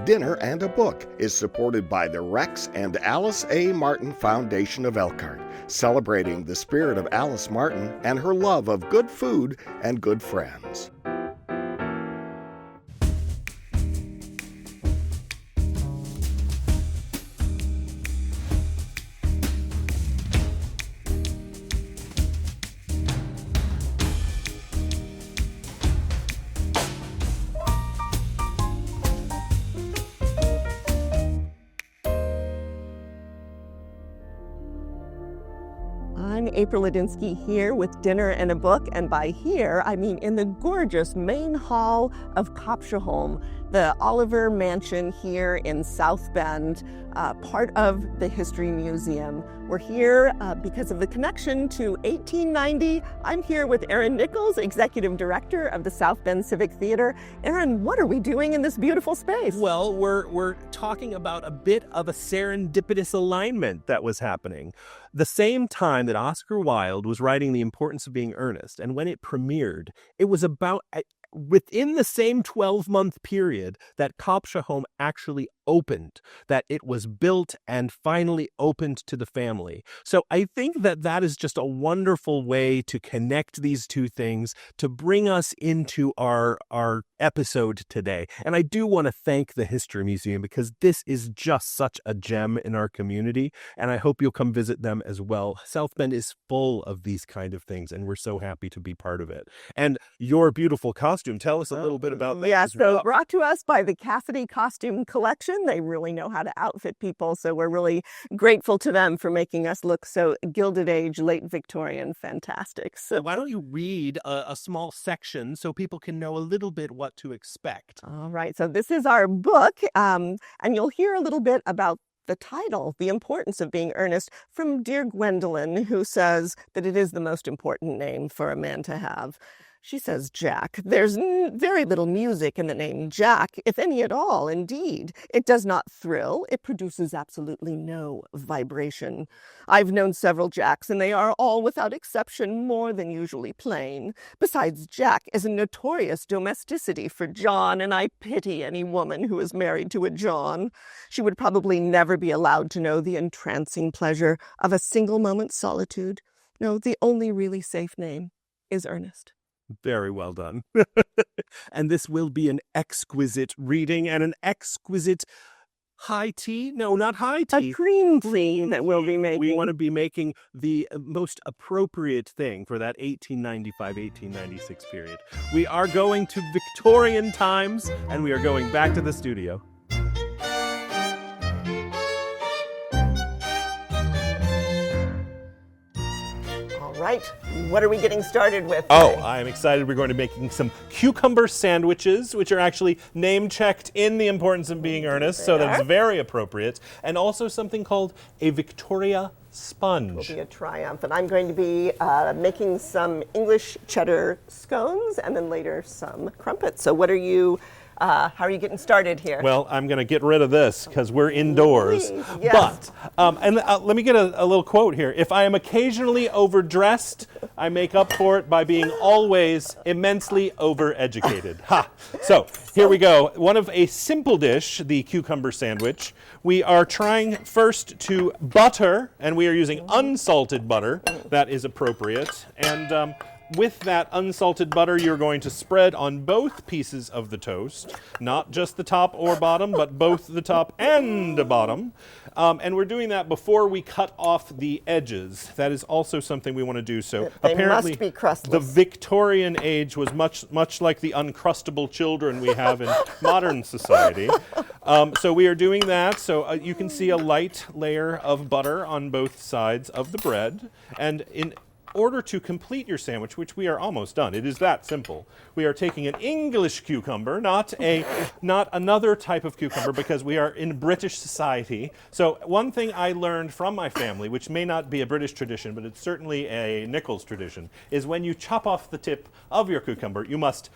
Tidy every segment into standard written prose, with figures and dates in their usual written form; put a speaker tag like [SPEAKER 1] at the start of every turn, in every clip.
[SPEAKER 1] Dinner and a Book is supported by the Rex and Alice A. Martin Foundation of Elkhart, celebrating the spirit of Alice Martin and her love of good food and good friends.
[SPEAKER 2] I'm April Ladinsky here with Dinner and a Book, and by here I mean in the gorgeous main hall of Kopsche the Oliver Mansion here in South Bend, part of the History Museum. We're here because of the connection to 1890. I'm here with Aaron Nichols, Executive Director of the South Bend Civic Theater. Aaron, what are we doing in this beautiful space?
[SPEAKER 3] Well, we're talking about a bit of a serendipitous alignment that was happening. The same time that Oscar Wilde was writing The Importance of Being Earnest, and when it premiered, it was about within the same 12-month period that Kopsche actually opened, that it was built and finally opened to the family. So I think that is just a wonderful way to connect these two things, to bring us into our episode today. And I do want to thank the History Museum because this is just such a gem in our community, and I hope you'll come visit them as well. South Bend is full of these kind of things, and we're so happy to be part of it. And your beautiful costume, tell us a little bit about that.
[SPEAKER 2] Yeah, so brought to us by the Cassidy Costume Collection. They really know how to outfit people, so we're really grateful to them for making us look so Gilded Age, late Victorian fantastic. So
[SPEAKER 3] why don't you read a small section so people can know a little bit what to expect?
[SPEAKER 2] All right, so this is our book, and you'll hear a little bit about the title, The Importance of Being Earnest, from dear Gwendolyn, who says that it is the most important name for a man to have. She says, Jack. There's very little music in the name Jack, if any at all, indeed. It does not thrill. It produces absolutely no vibration. I've known several Jacks, and they are all, without exception, more than usually plain. Besides, Jack is a notorious domesticity for John, and I pity any woman who is married to a John. She would probably never be allowed to know the entrancing pleasure of a single moment's solitude. No, the only really safe name is Ernest.
[SPEAKER 3] Very well done. And this will be an exquisite reading and an exquisite high tea. No, not high tea.
[SPEAKER 2] A green tea that we'll be making.
[SPEAKER 3] We want to be making the most appropriate thing for that 1895-1896 period. We are going to Victorian times, and we are going back to the studio.
[SPEAKER 2] Right. What are we getting started with today?
[SPEAKER 3] Oh, I'm excited. We're going to be making some cucumber sandwiches, which are actually name-checked in The Importance of Being Earnest, so that's very appropriate. And also something called a Victoria sponge.
[SPEAKER 2] Will be a triumph. And I'm going to be making some English cheddar scones and then later some crumpets. So what are you... how are you getting started here?
[SPEAKER 3] Well, I'm going to get rid of this because we're indoors.
[SPEAKER 2] Yes.
[SPEAKER 3] But, let me get a little quote here. If I am occasionally overdressed, I make up for it by being always immensely overeducated. Ha! So, here we go. One of a simple dish, the cucumber sandwich. We are trying first to butter, and we are using unsalted butter. That is appropriate. And, with that unsalted butter, you're going to spread on both pieces of the toast, not just the top or bottom, but both the top and the bottom. And we're doing that before we cut off the edges. That is also something we want to do. So
[SPEAKER 2] they
[SPEAKER 3] apparently,
[SPEAKER 2] must be crustless.
[SPEAKER 3] The Victorian age was much like the uncrustable children we have in modern society. So we are doing that. So you can see a light layer of butter on both sides of the bread, and in order to complete your sandwich, which we are almost done, it is that simple. We are taking an English cucumber, not another type of cucumber, because we are in British society. So one thing I learned from my family, which may not be a British tradition, but it's certainly a Nichols tradition, is when you chop off the tip of your cucumber, you must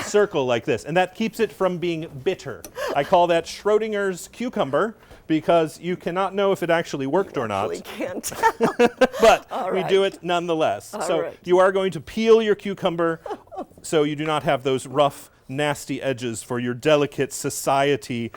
[SPEAKER 3] circle like this, and that keeps it from being bitter. I call that Schrodinger's cucumber, because you cannot know if it actually worked or not.
[SPEAKER 2] Can't.
[SPEAKER 3] But we do it nonetheless.
[SPEAKER 2] You are
[SPEAKER 3] going to peel your cucumber so you do not have those rough, nasty edges for your delicate society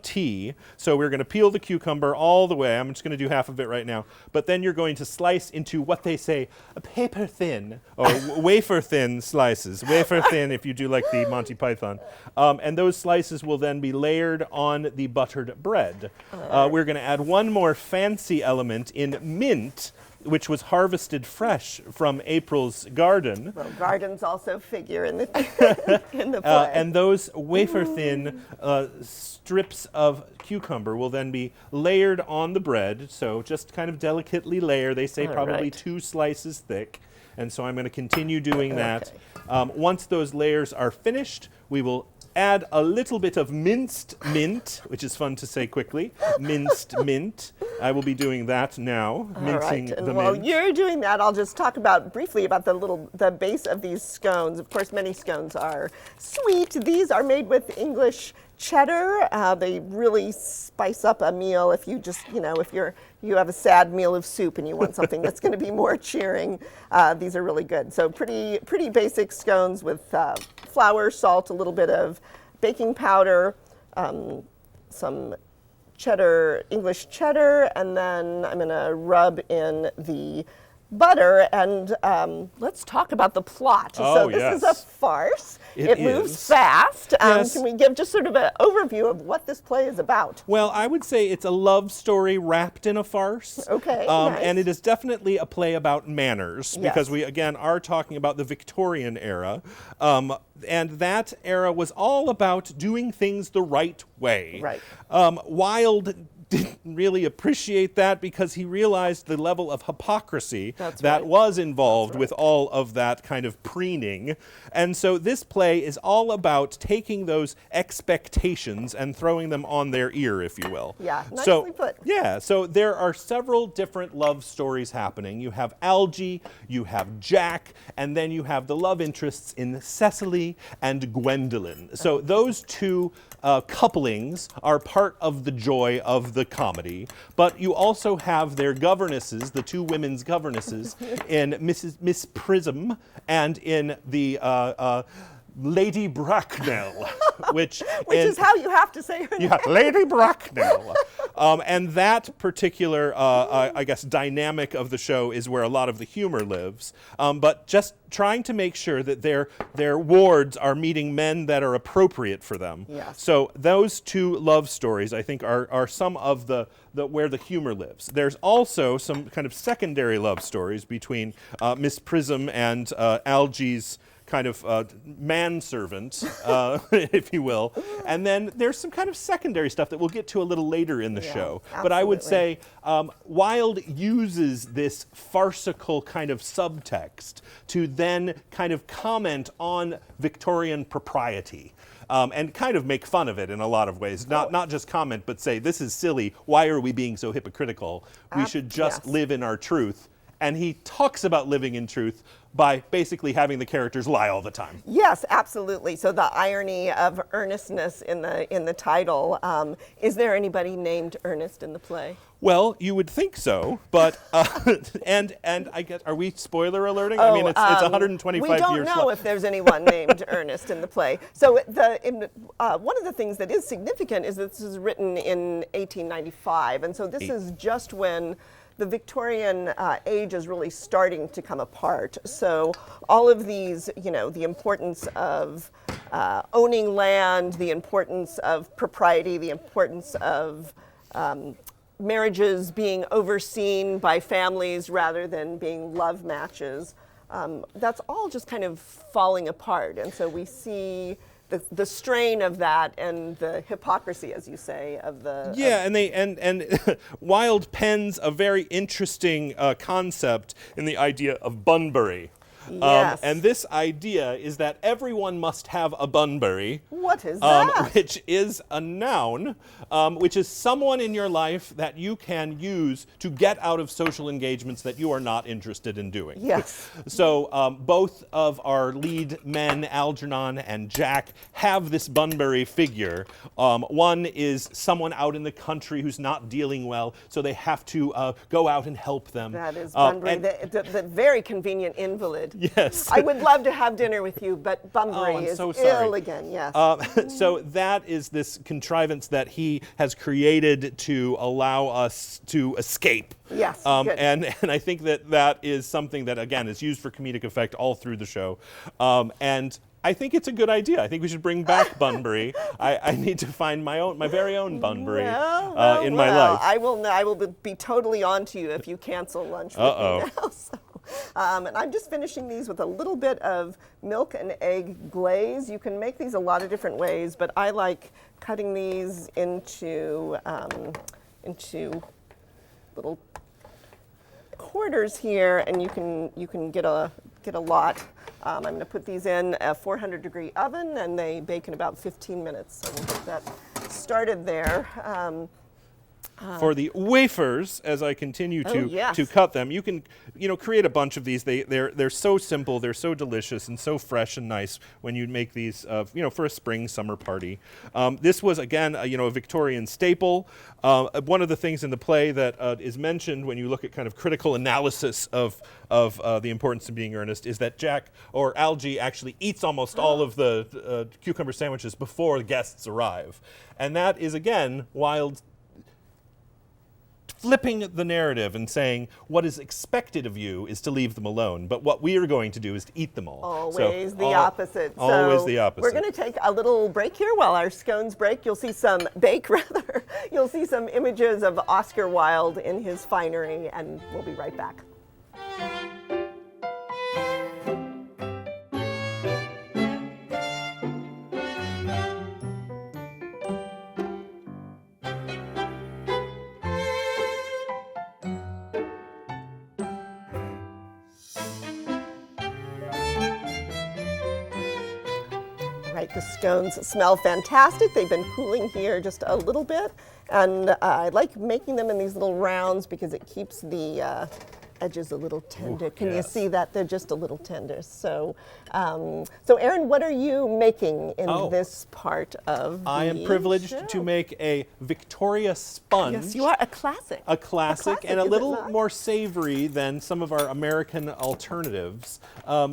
[SPEAKER 3] tea. So we're going to peel the cucumber all the way. I'm just going to do half of it right now. But then you're going to slice into what they say paper thin or wafer thin slices. Wafer thin if you do like the Monty Python. And those slices will then be layered on the buttered bread. We're going to add one more fancy element in mint, which was harvested fresh from April's garden.
[SPEAKER 2] Well, gardens also figure in the in the play.
[SPEAKER 3] And those wafer-thin strips of cucumber will then be layered on the bread. So just kind of delicately layer. They say probably 2 slices thick. And so I'm going to continue doing that. Once those layers are finished, we will add a little bit of minced mint, which is fun to say quickly. Minced mint. I will be doing that now, mincing the mint.
[SPEAKER 2] While you're doing that, I'll just talk briefly about the base of these scones. Of course, many scones are sweet. These are made with English cheddar. They really spice up a meal if you just, if you have a sad meal of soup and you want something that's going to be more cheering. These are really good. So pretty basic scones with flour, salt, a little bit of baking powder, some cheddar, English cheddar, and then I'm going to rub in the butter. And let's talk about the plot. So this is a farce. It moves fast. Can we give just sort of an overview of what this play is about?
[SPEAKER 3] Well, I would say it's a love story wrapped in a farce.
[SPEAKER 2] Okay, nice.
[SPEAKER 3] And it is definitely a play about manners, because we, again, are talking about the Victorian era. And that era was all about doing things the right way.
[SPEAKER 2] Right.
[SPEAKER 3] Wilde didn't really appreciate that because he realized the level of hypocrisy that was involved with all of that kind of preening. And so this play is all about taking those expectations and throwing them on their ear, if you will.
[SPEAKER 2] Yeah, nicely put.
[SPEAKER 3] Yeah, so there are several different love stories happening. You have Algy, you have Jack, and then you have the love interests in Cecily and Gwendolen. So those two couplings are part of the joy of the comedy, but you also have their governesses, the 2 women's governesses, in Miss Prism and in the Lady Bracknell, which
[SPEAKER 2] is how you have to say her name.
[SPEAKER 3] Yeah, Lady Bracknell. And that particular, I guess, dynamic of the show is where a lot of the humor lives. But just trying to make sure that their wards are meeting men that are appropriate for them.
[SPEAKER 2] Yes.
[SPEAKER 3] So those 2 love stories, I think, are some of the where the humor lives. There's also some kind of secondary love stories between Miss Prism and Algy's kind of manservant, if you will. And then there's some kind of secondary stuff that we'll get to a little later in the show.
[SPEAKER 2] Absolutely.
[SPEAKER 3] But I would say Wilde uses this farcical kind of subtext to then kind of comment on Victorian propriety. And kind of make fun of it in a lot of ways. Not just comment, but say, this is silly. Why are we being so hypocritical? We should just live in our truth. And he talks about living in truth by basically having the characters lie all the time.
[SPEAKER 2] Yes, absolutely. So the irony of earnestness in the title. Is there anybody named Ernest in the play?
[SPEAKER 3] Well, you would think so, but and I guess, are we spoiler alerting? I mean, it's 125 years.
[SPEAKER 2] We don't know if there's anyone named Ernest in the play. So one of the things that is significant is that this is written in 1895, and so this is just when the Victorian age is really starting to come apart. So all of these, the importance of owning land, the importance of propriety, the importance of marriages being overseen by families rather than being love matches, that's all just kind of falling apart. And so we see the strain of that and the hypocrisy, as you say, of the...
[SPEAKER 3] Yeah, and Wilde pens a very interesting concept in the idea of Bunbury.
[SPEAKER 2] Yes.
[SPEAKER 3] And this idea is that everyone must have a Bunbury.
[SPEAKER 2] What is that?
[SPEAKER 3] Which is a noun, which is someone in your life that you can use to get out of social engagements that you are not interested in doing.
[SPEAKER 2] Yes.
[SPEAKER 3] So both of our lead men, Algernon and Jack, have this Bunbury figure. One is someone out in the country who's not dealing well, so they have to go out and help them.
[SPEAKER 2] That is Bunbury, the very convenient invalid.
[SPEAKER 3] Yes.
[SPEAKER 2] I would love to have dinner with you, but Bunbury
[SPEAKER 3] I'm
[SPEAKER 2] is
[SPEAKER 3] so sorry.
[SPEAKER 2] ill again, yes.
[SPEAKER 3] So that is this contrivance that he has created to allow us to escape.
[SPEAKER 2] Yes, good.
[SPEAKER 3] And I think that is something that, again, is used for comedic effect all through the show. And I think it's a good idea. I think we should bring back Bunbury. I need to find my very own Bunbury in my life.
[SPEAKER 2] I will be totally on to you if you cancel lunch with me now. So. And I'm just finishing these with a little bit of milk and egg glaze. You can make these a lot of different ways, but I like cutting these into little quarters here, and you can get a lot. I'm going to put these in a 400-degree oven, and they bake in about 15 minutes. So we'll get that started there.
[SPEAKER 3] For the wafers, as I continue to cut them, you can create a bunch of these. They're so simple, they're so delicious, and so fresh and nice when you make these for a spring summer party. This was again a Victorian staple. One of the things in the play that is mentioned when you look at kind of critical analysis of the importance of being earnest is that Jack or Algy actually eats almost all of the cucumber sandwiches before the guests arrive, and that is again Wilde flipping the narrative and saying what is expected of you is to leave them alone, but what we are going to do is to eat them all.
[SPEAKER 2] Always the opposite.
[SPEAKER 3] Always the opposite.
[SPEAKER 2] We're going to take a little break here while our scones break. You'll see some You'll see some images of Oscar Wilde in his finery, and we'll be right back. Right, the scones smell fantastic. They've been cooling here just a little bit, and I like making them in these little rounds because it keeps the edges a little tender. Can you see that? They're just a little tender. So, Aaron, what are you making in this part of the
[SPEAKER 3] I am privileged
[SPEAKER 2] show?
[SPEAKER 3] to make a Victoria sponge.
[SPEAKER 2] Yes, you are. A classic.
[SPEAKER 3] A classic, and a little more savory than some of our American alternatives.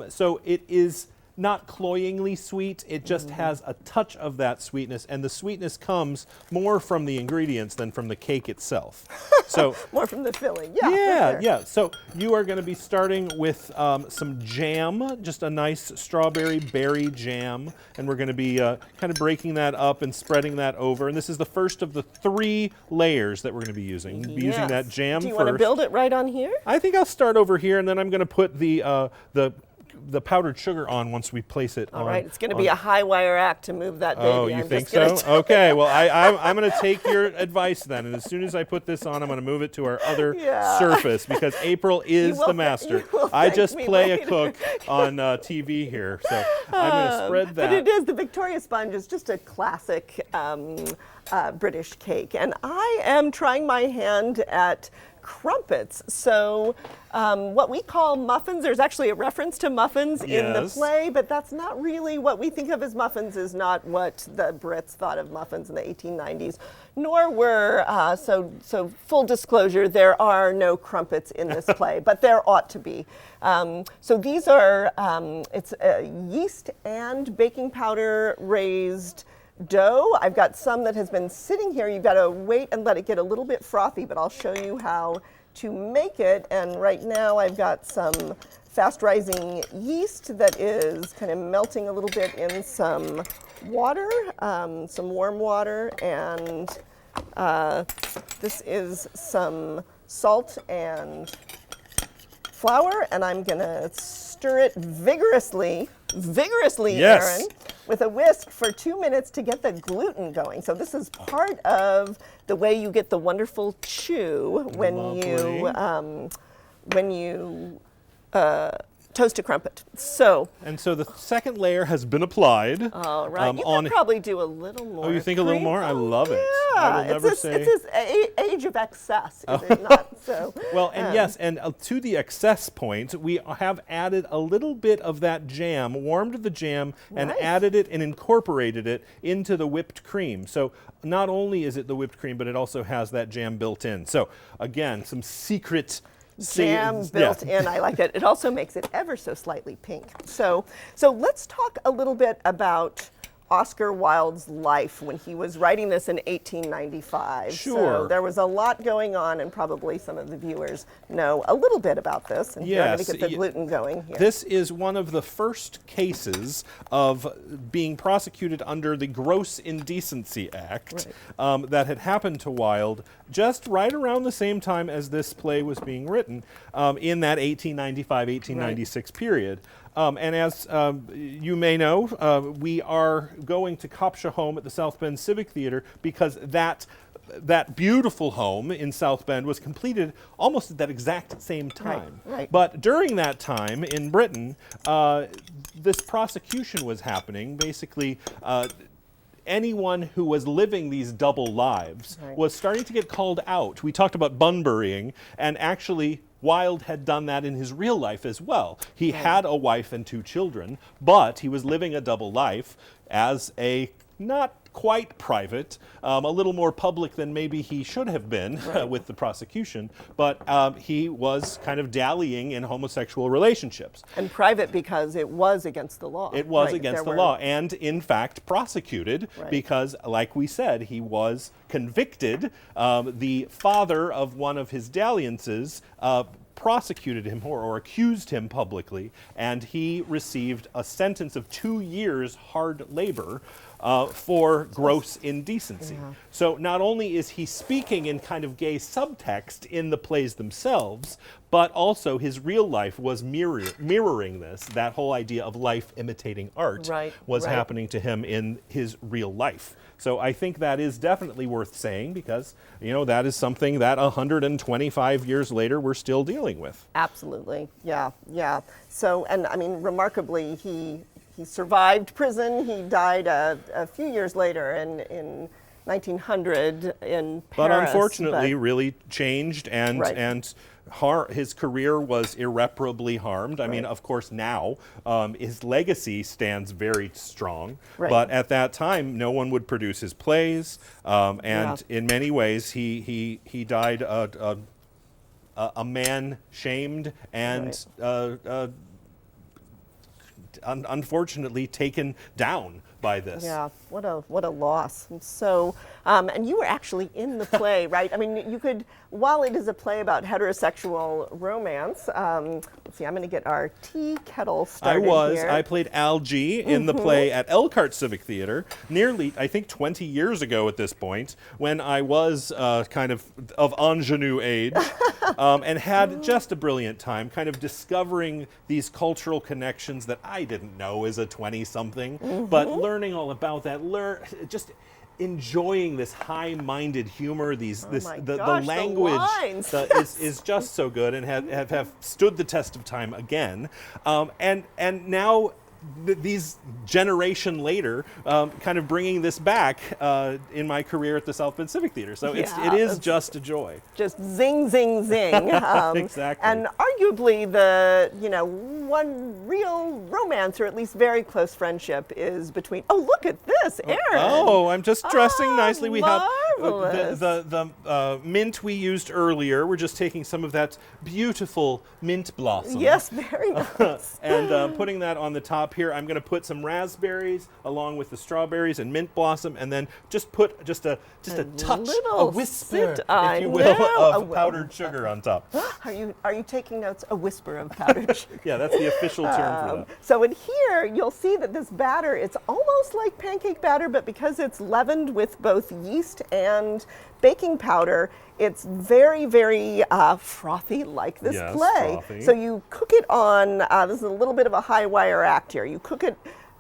[SPEAKER 3] So it is not cloyingly sweet, it just has a touch of that sweetness, and the sweetness comes more from the ingredients than from the cake itself. So
[SPEAKER 2] more from the filling,
[SPEAKER 3] yeah. So you are going to be starting with some jam, just a nice strawberry berry jam, and we're going to be kind of breaking that up and spreading that over. And this is the first of the 3 layers that we're going to be using. We'll be using that jam first.
[SPEAKER 2] Do you want to build it right on here?
[SPEAKER 3] I think I'll start over here, and then I'm going to put the powdered sugar on once we place it on.
[SPEAKER 2] All right, it's going to be a high wire act to move that baby.
[SPEAKER 3] Oh, you think so? Okay, well, I'm going to take your advice then, and as soon as I put this on, I'm going to move it to our other surface, because April is the master. I just play a cook on TV here, so I'm going to spread that.
[SPEAKER 2] But it is, the Victoria sponge is just a classic British cake, and I am trying my hand at crumpets. So what we call muffins, there's actually a reference to muffins in the play, but that's not really what we think of as muffins, is not what the Brits thought of muffins in the 1890s, nor were, so full disclosure, there are no crumpets in this play, but there ought to be. So these are, it's yeast and baking powder raised dough. I've got some that has been sitting here. You've got to wait and let it get a little bit frothy, but I'll show you how to make it. And right now I've got some fast rising yeast that is kind of melting a little bit in some water, some warm water, and this is some salt and flour, and I'm gonna stir it vigorously, Aaron, with a whisk for 2 minutes to get the gluten going. So this is part of the way you get the wonderful chew when you toast a crumpet. So
[SPEAKER 3] the second layer has been applied.
[SPEAKER 2] All right, you can probably do a little more.
[SPEAKER 3] Oh, you think a little more? I love it.
[SPEAKER 2] Yeah,
[SPEAKER 3] I will never say.
[SPEAKER 2] It's this age of excess, is it not? So,
[SPEAKER 3] well, and yes, and to the excess point, we have added a little bit of that jam, warmed the jam, and added it and incorporated it into the whipped cream. So not only is it the whipped cream, but it also has that jam built in. So again, some secret
[SPEAKER 2] jam built in. I like that. It also makes it ever so slightly pink. So let's talk a little bit about Oscar Wilde's life when he was writing this in 1895.
[SPEAKER 3] Sure.
[SPEAKER 2] So there was a lot going on, and probably some of the viewers know a little bit about this. And I'm going to get the gluten going here.
[SPEAKER 3] This is one of the first cases of being prosecuted under the Gross Indecency Act that had happened to Wilde just right around the same time as this play was being written in that 1895-1896 period. And as you may know, we are going to Kopsha Home at the South Bend Civic Theater because that beautiful home in South Bend was completed almost at that exact same time.
[SPEAKER 2] Right.
[SPEAKER 3] But during that time in Britain, this prosecution was happening. Basically, anyone who was living these double lives was starting to get called out. We talked about Bunburying, and actually Wilde had done that in his real life as well. He had a wife and 2 children, but he was living a double life as a not quite private, a little more public than maybe he should have been with the prosecution, but he was kind of dallying in homosexual relationships. And
[SPEAKER 2] private because it was against the law.
[SPEAKER 3] It was against the law, and in fact prosecuted because, like we said, he was convicted. The father of one of his dalliances prosecuted him or accused him publicly, and he received a sentence of 2 years hard labor for gross indecency. So not only is he speaking in kind of gay subtext in the plays themselves, but also his real life was mirroring this. That whole idea of life imitating art was happening to him in his real life. So I think that is definitely worth saying because, that is something that 125 years later we're still dealing with.
[SPEAKER 2] Absolutely. Yeah. So, and I mean, remarkably, he survived prison. He died a few years later in 1900 in Paris.
[SPEAKER 3] But unfortunately, really changed and his career was irreparably harmed. I mean, of course, now his legacy stands very strong. But at that time, no one would produce his plays, and in many ways, he died a man shamed and unfortunately taken down by this.
[SPEAKER 2] Yeah, what a loss. And so, and you were actually in the play, right? I mean, you could, while it is a play about heterosexual romance, let's see, I'm going to get our tea kettle started here.
[SPEAKER 3] I played Algie in the play at Elkhart Civic Theater nearly, I think, 20 years ago at this point, when I was kind of ingenue age and had just a brilliant time kind of discovering these cultural connections that I didn't know as a 20-something, but learning all about that, just enjoying this high-minded humor, the language is just so good and have stood the test of time again, and now these generation later, kind of bringing this back in my career at the South Bend Civic Theater. So it is just a joy.
[SPEAKER 2] Just zing, zing, zing.
[SPEAKER 3] Exactly.
[SPEAKER 2] And arguably one real romance, or at least very close friendship, is between, look at this, Aaron.
[SPEAKER 3] Oh, I'm just dressing nicely. We
[SPEAKER 2] marvelous.
[SPEAKER 3] have the mint we used earlier. We're just taking some of that beautiful mint blossom.
[SPEAKER 2] Yes, very nice.
[SPEAKER 3] And putting that on the top here. I'm going to put some raspberries along with the strawberries and mint blossom, and then just put a touch, a whisper, if you will, of powdered sugar on top.
[SPEAKER 2] Are you taking notes? A whisper of powdered sugar.
[SPEAKER 3] Yeah, that's the official term for that.
[SPEAKER 2] So in here, you'll see that this batter, it's almost like pancake batter, but because it's leavened with both yeast and baking powder, it's very, very frothy, like this play.
[SPEAKER 3] Frothy.
[SPEAKER 2] So you cook it on, this is a little bit of a high wire act here. You cook it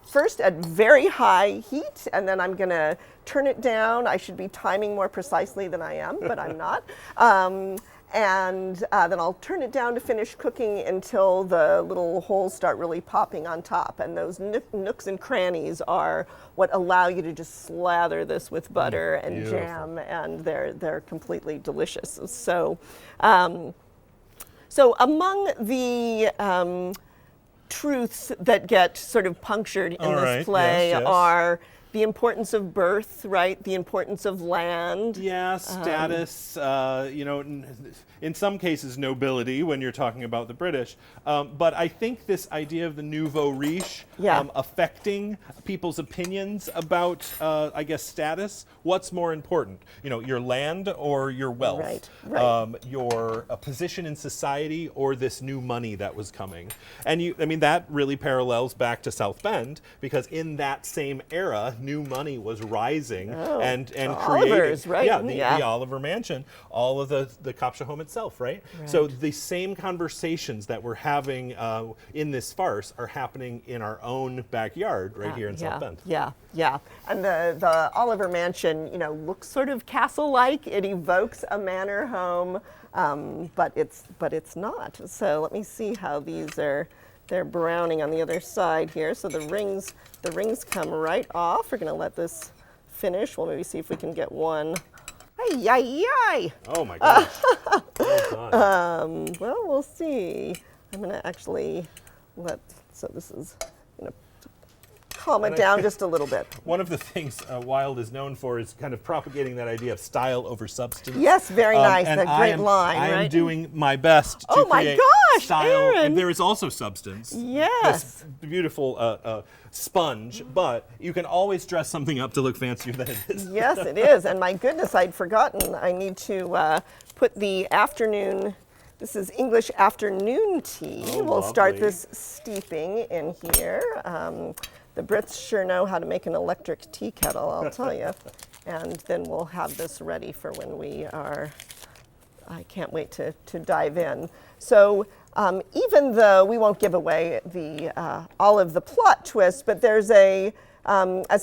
[SPEAKER 2] first at very high heat, and then I'm gonna turn it down. I should be timing more precisely than I am, but I'm not. And then I'll turn it down to finish cooking until the little holes start really popping on top. And those nooks and crannies are what allow you to just slather this with butter and jam, and they're completely delicious. So, so among the truths that get sort of punctured in this play are the importance of birth, right? The importance of land.
[SPEAKER 3] Yeah, status, in some cases nobility when you're talking about the British. But I think this idea of the nouveau riche affecting people's opinions about, I guess, status, what's more important? Your land or your wealth?
[SPEAKER 2] Right.
[SPEAKER 3] Your position in society or this new money that was coming? And that really parallels back to South Bend, because in that same era, new money was rising and
[SPEAKER 2] Oliver's,
[SPEAKER 3] creating,
[SPEAKER 2] right?
[SPEAKER 3] the Oliver Mansion, all of the Kopsha home itself, right? So the same conversations that we're having in this farce are happening in our own backyard right here in South Bend.
[SPEAKER 2] Yeah. And the Oliver Mansion, looks sort of castle-like. It evokes a manor home, but it's not. So let me see how these are. They're browning on the other side here. So the rings come right off. We're gonna let this finish. We'll maybe see if we can get one. Ay.
[SPEAKER 3] Oh my gosh. Well done.
[SPEAKER 2] Well, we'll see. I'm gonna actually this is gonna calm it down just a little bit.
[SPEAKER 3] One of the things Wilde is known for is kind of propagating that idea of style over substance.
[SPEAKER 2] Yes, very nice.
[SPEAKER 3] And
[SPEAKER 2] That great line,
[SPEAKER 3] I
[SPEAKER 2] right?
[SPEAKER 3] am doing my best to
[SPEAKER 2] Oh my
[SPEAKER 3] create
[SPEAKER 2] gosh,
[SPEAKER 3] style.
[SPEAKER 2] Aaron.
[SPEAKER 3] And there is also substance.
[SPEAKER 2] Yes.
[SPEAKER 3] This beautiful sponge, but you can always dress something up to look fancier than it is.
[SPEAKER 2] Yes, it is. And my goodness, I'd forgotten. I need to put the afternoon. This is English afternoon tea.
[SPEAKER 3] Oh,
[SPEAKER 2] we'll start
[SPEAKER 3] lovely.
[SPEAKER 2] this steeping in here. The Brits sure know how to make an electric tea kettle, I'll tell you. And then we'll have this ready for when we are. I can't wait to dive in. So even though we won't give away all of the plot twists, but there's as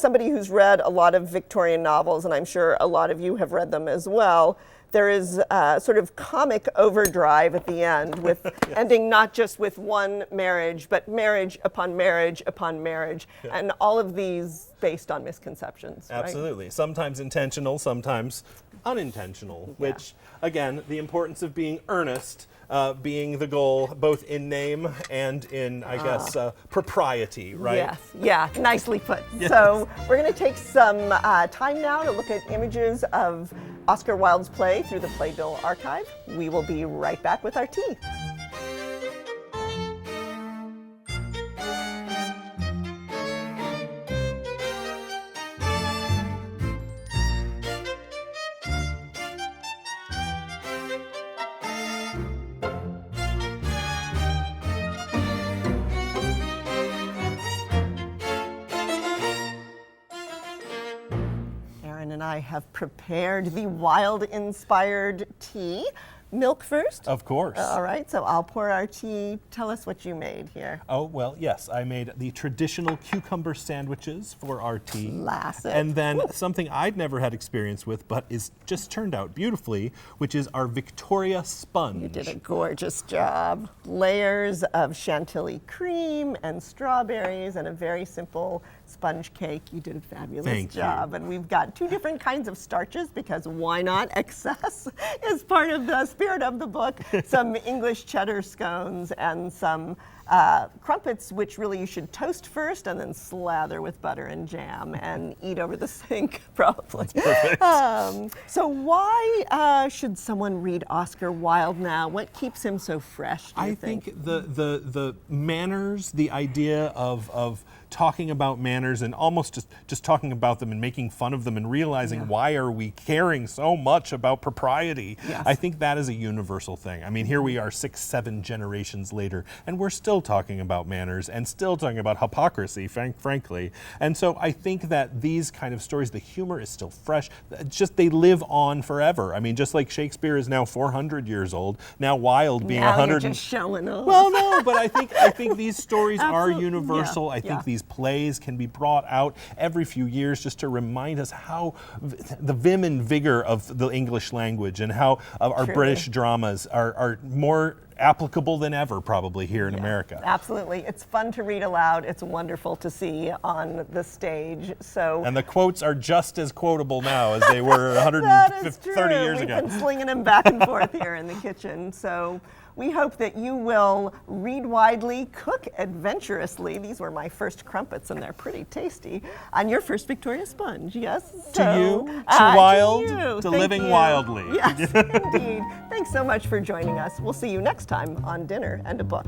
[SPEAKER 2] somebody who's read a lot of Victorian novels, and I'm sure a lot of you have read them as well, there is sort of comic overdrive at the end, with ending not just with one marriage, but marriage upon marriage upon marriage, and all of these based on misconceptions.
[SPEAKER 3] Absolutely. Right? Sometimes intentional, sometimes unintentional, which, again, the importance of being earnest, being the goal both in name and in, I guess, propriety, right?
[SPEAKER 2] Yes, yeah, nicely put.
[SPEAKER 3] Yes.
[SPEAKER 2] So we're going to take some time now to look at images of Oscar Wilde's play through the Playbill Archive. We will be right back with our tea. And I have prepared the Wilde-inspired tea. Milk first?
[SPEAKER 3] Of course.
[SPEAKER 2] All right, so I'll pour our tea. Tell us what you made here.
[SPEAKER 3] Oh, well, yes. I made the traditional cucumber sandwiches for our tea.
[SPEAKER 2] Classic.
[SPEAKER 3] And then something I'd never had experience with, but is just turned out beautifully, which is our Victoria sponge.
[SPEAKER 2] You did a gorgeous job. Layers of chantilly cream and strawberries and a very simple sponge cake. You did a fabulous job. And we've got two different kinds of starches, because why not? Excess is part of the spirit of the book. Some English cheddar scones and some crumpets, which really you should toast first and then slather with butter and jam and eat over the sink, probably.
[SPEAKER 3] Perfect.
[SPEAKER 2] So why should someone read Oscar Wilde now? What keeps him so fresh, do you think?
[SPEAKER 3] I think the manners, the idea of talking about manners and almost just talking about them and making fun of them and realizing why are we caring so much about propriety.
[SPEAKER 2] Yes.
[SPEAKER 3] I think that is a universal thing. I mean, here we are 6-7 generations later, and we're still talking about manners and still talking about hypocrisy, frankly. And so I think that these kind of stories, the humor is still fresh. Just they live on forever. I mean, just like Shakespeare is now 400 years old, now Wilde being
[SPEAKER 2] now
[SPEAKER 3] 100.
[SPEAKER 2] You're just showing off.
[SPEAKER 3] Well, no, but I think these stories are
[SPEAKER 2] Absolutely.
[SPEAKER 3] universal.
[SPEAKER 2] Yeah.
[SPEAKER 3] I think these plays can be brought out every few years just to remind us how the vim and vigor of the English language and how our
[SPEAKER 2] Truly.
[SPEAKER 3] British dramas are more applicable than ever probably here in America.
[SPEAKER 2] Absolutely. It's fun to read aloud. It's wonderful to see on the stage. So
[SPEAKER 3] And the quotes are just as quotable now as they were
[SPEAKER 2] that is true.
[SPEAKER 3] 130 years
[SPEAKER 2] We've
[SPEAKER 3] ago.
[SPEAKER 2] been slinging them back and forth here in the kitchen. So We hope that you will read widely, cook adventurously. These were my first crumpets, and they're pretty tasty. And your first Victoria Sponge, yes?
[SPEAKER 3] To you, to Wild,
[SPEAKER 2] to you.
[SPEAKER 3] to
[SPEAKER 2] Thank
[SPEAKER 3] Living
[SPEAKER 2] you.
[SPEAKER 3] Wildly.
[SPEAKER 2] Yes, indeed. Thanks so much for joining us. We'll see you next time on Dinner and a Book.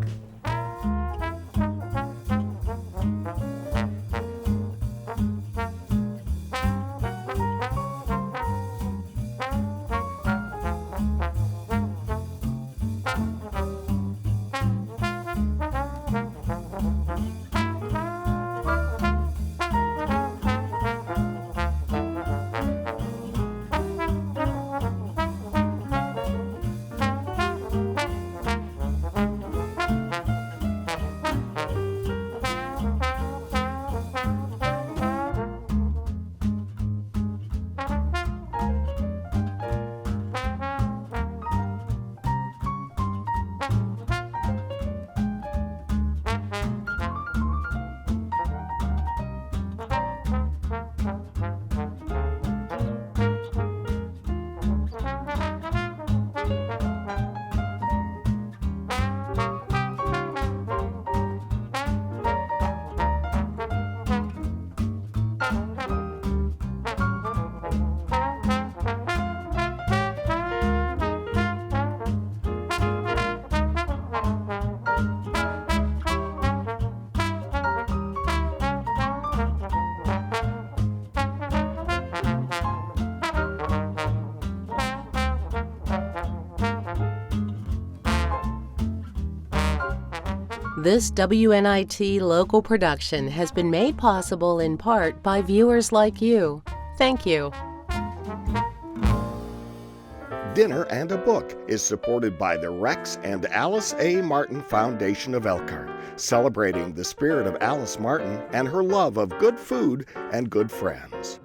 [SPEAKER 4] This WNIT local production has been made possible in part by viewers like you. Thank you.
[SPEAKER 1] Dinner and a Book is supported by the Rex and Alice A. Martin Foundation of Elkhart, celebrating the spirit of Alice Martin and her love of good food and good friends.